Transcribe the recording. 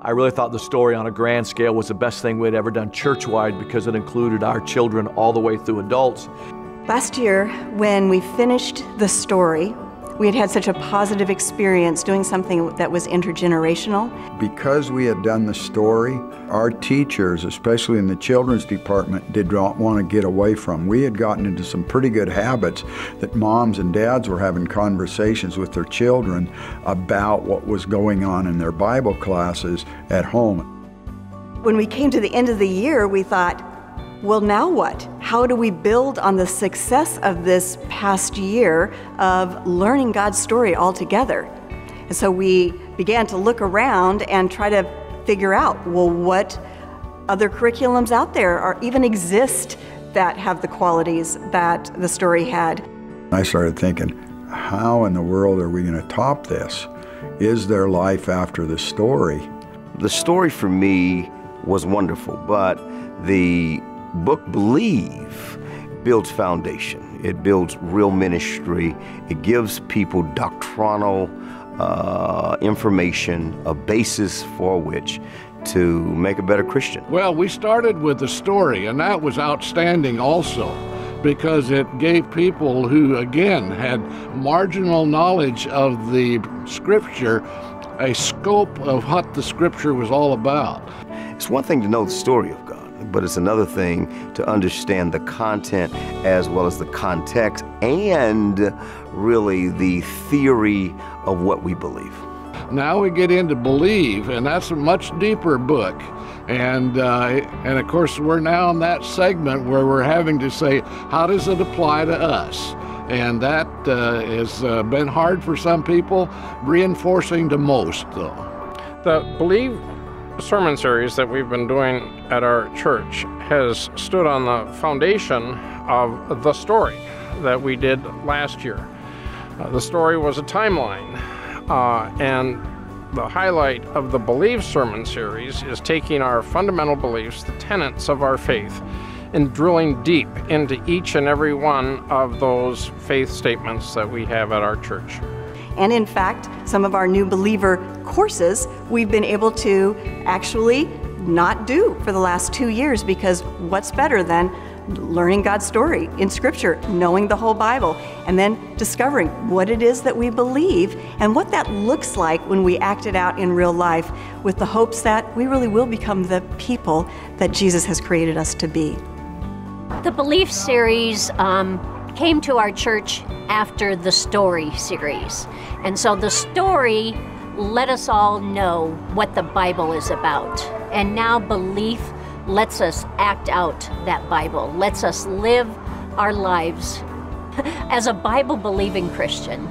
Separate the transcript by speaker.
Speaker 1: I really thought the story on a grand scale was the best thing we'd ever done church-wide because it included our children all the way through adults.
Speaker 2: Last year, when we finished the story, we had had such a positive experience doing something that was intergenerational.
Speaker 3: Because we had done the story, our teachers, especially in the children's department, did not want to get away from. We had gotten into some pretty good habits that moms and dads were having conversations with their children about what was going on in their Bible classes at home.
Speaker 2: When we came to the end of the year, we thought, well, now what? How do we build on the success of this past year of learning God's story all together? And so we began to look around and try to figure out, well, what other curriculums out there even exist that have the qualities that the story had.
Speaker 3: I started thinking, how in the world are we going to top this? Is there life after the story?
Speaker 4: The story for me was wonderful, but the book Believe builds foundation. It builds real ministry. It gives people doctrinal information, a basis for which to make a better Christian.
Speaker 5: Well, we started with the story, and that was outstanding also, because it gave people who, again, had marginal knowledge of the Scripture a scope of what the Scripture was all about.
Speaker 4: It's one thing to know the story of God, but it's another thing to understand the content as well as the context and really the theory of what we believe.
Speaker 5: Now we get into Believe, and that's a much deeper book. And of course, we're now in that segment where we're having to say, how does it apply to us? And that has been hard for some people, reinforcing to most, though.
Speaker 6: The Believe sermon series that we've been doing at our church has stood on the foundation of the story that we did last year. The story was a timeline, and the highlight of the Believe sermon series is taking our fundamental beliefs, the tenets of our faith, and drilling deep into each and every one of those faith statements that we have at our church.
Speaker 2: And in fact, some of our new believer courses, we've been able to actually not do for the last 2 years, because what's better than learning God's story in Scripture, knowing the whole Bible, and then discovering what it is that we believe and what that looks like when we act it out in real life, with the hopes that we really will become the people that Jesus has created us to be.
Speaker 7: The Belief series came to our church after the Story series. And so the story let us all know what the Bible is about. And now Belief lets us act out that Bible, lets us live our lives as a Bible-believing Christian.